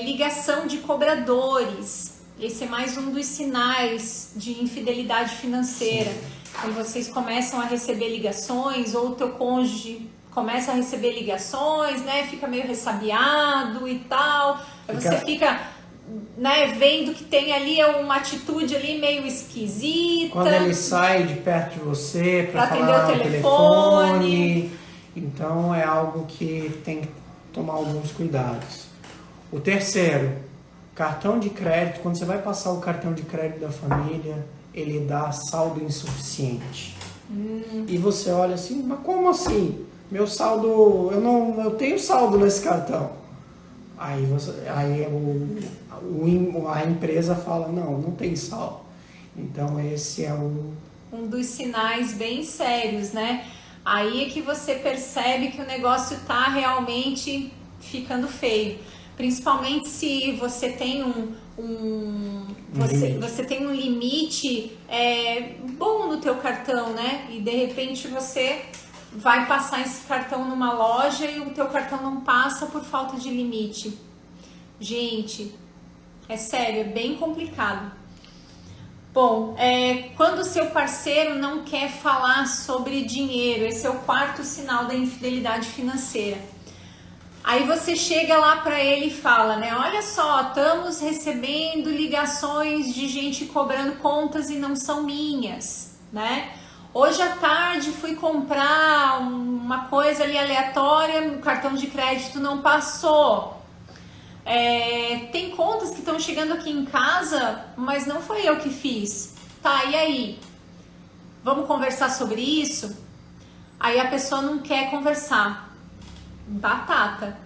Ligação de cobradores. Esse é mais um dos sinais de infidelidade financeira. Quando vocês começam a receber ligações, ou o teu cônjuge começa a receber ligações, né, fica meio ressabiado e tal, aí você fica, né, vendo que tem ali uma atitude ali meio esquisita. Quando ele sai de perto de você para falar atender o telefone. Então é algo que tem que tomar alguns cuidados. O terceiro, cartão de crédito. Quando você vai passar o cartão de crédito da família, ele dá saldo insuficiente. E você olha assim, mas como assim? Meu saldo, eu tenho saldo nesse cartão. Aí a empresa fala, não tem saldo. Então esse é um dos sinais bem sérios, né? Aí é que você percebe que o negócio tá realmente ficando feio. Principalmente se você tem você tem um limite bom no teu cartão, né? E de repente você vai passar esse cartão numa loja e o teu cartão não passa por falta de limite. Gente, é sério, é bem complicado. Bom, quando o seu parceiro não quer falar sobre dinheiro, esse é o quarto sinal da infidelidade financeira. Aí você chega lá para ele e fala, né? Olha só, estamos recebendo ligações de gente cobrando contas e não são minhas, né? Hoje à tarde fui comprar uma coisa ali aleatória, o cartão de crédito não passou. Tem contas que estão chegando aqui em casa, mas não foi eu que fiz. Tá, e aí? Vamos conversar sobre isso? Aí a pessoa não quer conversar. Batata.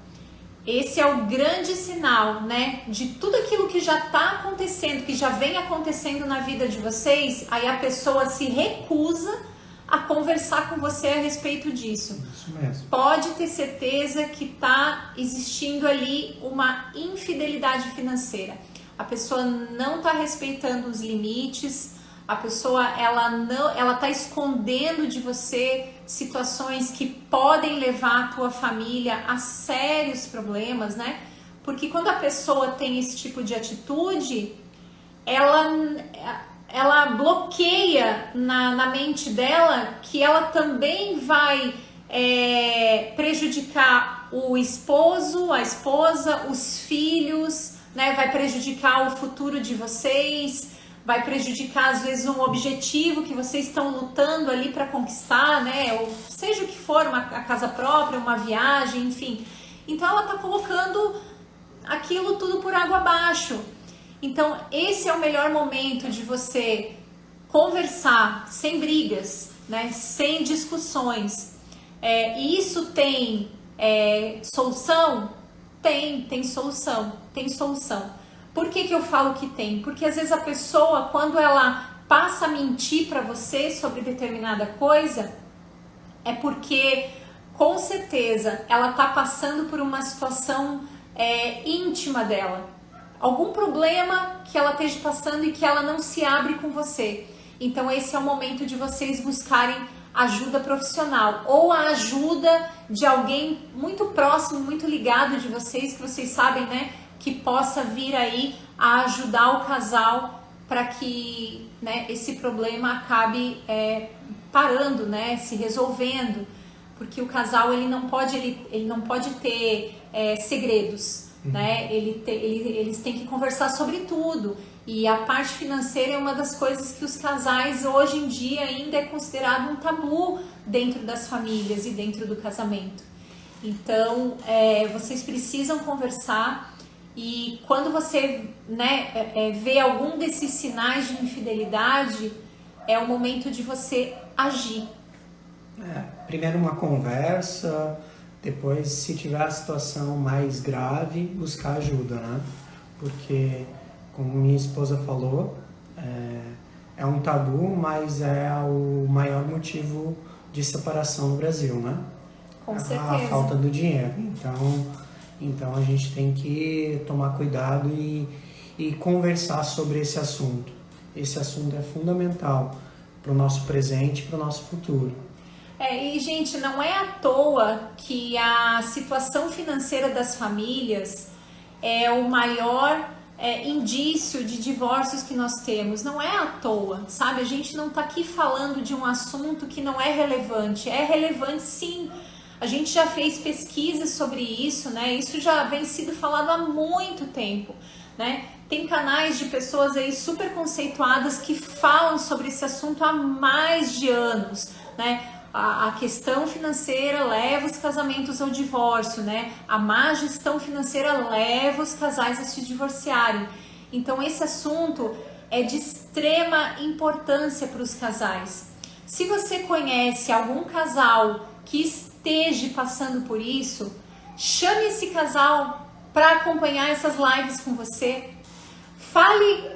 Esse é o grande sinal, né, de tudo aquilo que já está acontecendo, que já vem acontecendo na vida de vocês. Aí a pessoa se recusa a conversar com você a respeito disso. Isso mesmo. Pode ter certeza que está existindo ali uma infidelidade financeira. A pessoa não está respeitando os limites. A pessoa ela está escondendo de você situações que podem levar a tua família a sérios problemas, né? Porque quando a pessoa tem esse tipo de atitude, ela bloqueia na mente dela que ela também vai prejudicar o esposo, a esposa, os filhos, né? Vai prejudicar o futuro de vocês. Vai prejudicar, às vezes, um objetivo que vocês estão lutando ali para conquistar, né? Ou seja o que for, a casa própria, uma viagem, enfim. Então, ela está colocando aquilo tudo por água abaixo. Então, esse é o melhor momento de você conversar sem brigas, né? Sem discussões. E isso tem solução? Tem solução, tem solução. Por que eu falo que tem? Porque às vezes a pessoa, quando ela passa a mentir para você sobre determinada coisa, é porque, com certeza, ela está passando por uma situação íntima dela. Algum problema que ela esteja passando e que ela não se abre com você. Então esse é o momento de vocês buscarem ajuda profissional ou a ajuda de alguém muito próximo, muito ligado de vocês, que vocês sabem, né, que possa vir aí a ajudar o casal para que, né, esse problema acabe parando, né, se resolvendo, porque o casal ele não pode ter segredos, né? Eles têm que conversar sobre tudo, e a parte financeira é uma das coisas que os casais hoje em dia ainda é considerado um tabu dentro das famílias e dentro do casamento. Então vocês precisam conversar. E quando você, né, vê algum desses sinais de infidelidade, é o momento de você agir. Primeiro uma conversa, depois, se tiver a situação mais grave, buscar ajuda, né? Porque, como minha esposa falou, é um tabu, mas é o maior motivo de separação no Brasil, né? Com certeza. A falta do dinheiro. Então a gente tem que tomar cuidado e conversar sobre esse assunto. esse assunto é fundamental para o nosso presente e para o nosso futuro. E gente, não é à toa que a situação financeira das famílias é o maior indício de divórcios que nós temos. Não é à toa, sabe? A gente não está aqui falando de um assunto que não é relevante. É relevante sim. A gente já fez pesquisas sobre isso, né? Isso já vem sido falado há muito tempo, né? Tem canais de pessoas aí super conceituadas que falam sobre esse assunto há mais de anos, né? A questão financeira leva os casamentos ao divórcio, né? A má gestão financeira leva os casais a se divorciarem. Então esse assunto é de extrema importância para os casais. Se você conhece algum casal que esteja passando por isso, chame esse casal para acompanhar essas lives com você. Fale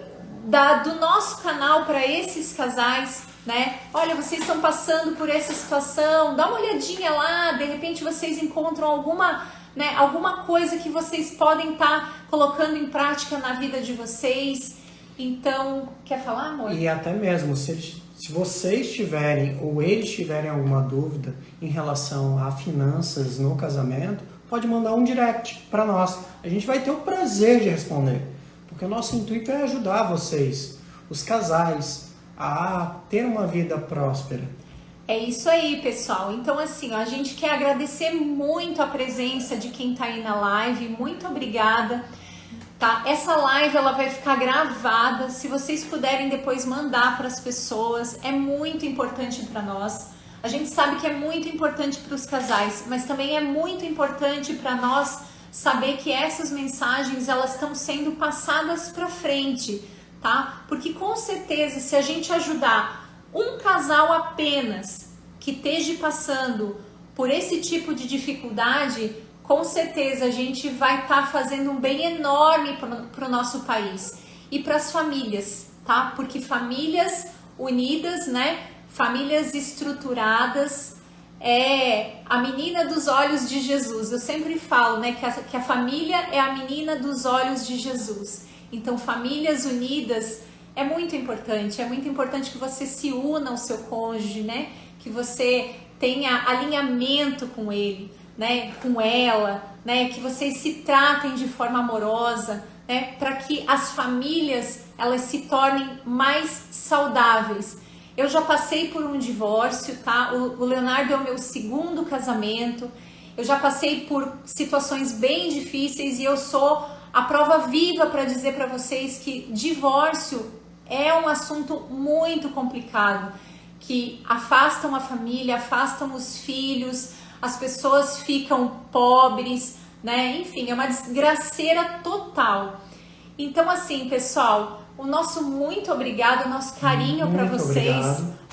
do nosso canal para esses casais, né? Olha, vocês estão passando por essa situação, dá uma olhadinha lá, de repente vocês encontram alguma coisa que vocês podem estar colocando em prática na vida de vocês. Então, quer falar, amor? E até mesmo, se vocês tiverem ou eles tiverem alguma dúvida em relação a finanças no casamento, pode mandar um direct para nós. A gente vai ter o prazer de responder, porque o nosso intuito é ajudar vocês, os casais, a ter uma vida próspera. É isso aí, pessoal. Então, assim, a gente quer agradecer muito a presença de quem tá aí na live. Muito obrigada, tá? Essa live, ela vai ficar gravada. Se vocês puderem depois mandar para as pessoas, é muito importante para nós. A gente sabe que é muito importante para os casais, mas também é muito importante para nós saber que essas mensagens, elas estão sendo passadas para frente, tá? Porque com certeza, se a gente ajudar um casal apenas que esteja passando por esse tipo de dificuldade, com certeza a gente vai estar fazendo um bem enorme para o nosso país e para as famílias, tá? Porque famílias unidas, né? Famílias estruturadas é a menina dos olhos de Jesus. Eu sempre falo, né, que a família é a menina dos olhos de Jesus. Então, famílias unidas é muito importante que você se una ao seu cônjuge, né? Que você tenha alinhamento com ele, né? Com ela, né? Que vocês se tratem de forma amorosa, né? Para que as famílias, elas se tornem mais saudáveis. Eu já passei por um divórcio, tá? O Leonardo é o meu segundo casamento. Eu já passei por situações bem difíceis e eu sou a prova viva para dizer para vocês que divórcio é um assunto muito complicado, que afastam a família, afastam os filhos, as pessoas ficam pobres, né? Enfim, é uma desgraceira total. Então, assim, pessoal, o nosso muito obrigado, o nosso carinho para vocês.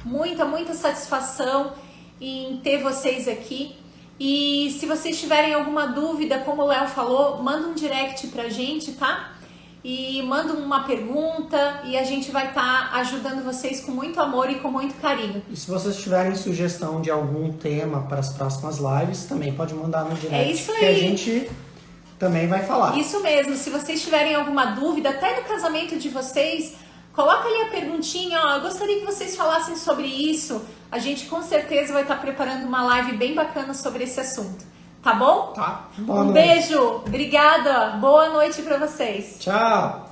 Obrigado. Muita satisfação em ter vocês aqui. E se vocês tiverem alguma dúvida, como o Léo falou, manda um direct pra gente, tá? E manda uma pergunta e a gente vai estar ajudando vocês com muito amor e com muito carinho. E se vocês tiverem sugestão de algum tema para as próximas lives, também pode mandar no direct. É isso aí. Que a gente também vai falar. Isso mesmo. Se vocês tiverem alguma dúvida, até no casamento de vocês, coloca ali a perguntinha, ó, eu gostaria que vocês falassem sobre isso. A gente com certeza vai estar preparando uma live bem bacana sobre esse assunto. Tá bom? Tá. Um beijo. Obrigada. Boa noite para vocês. Tchau.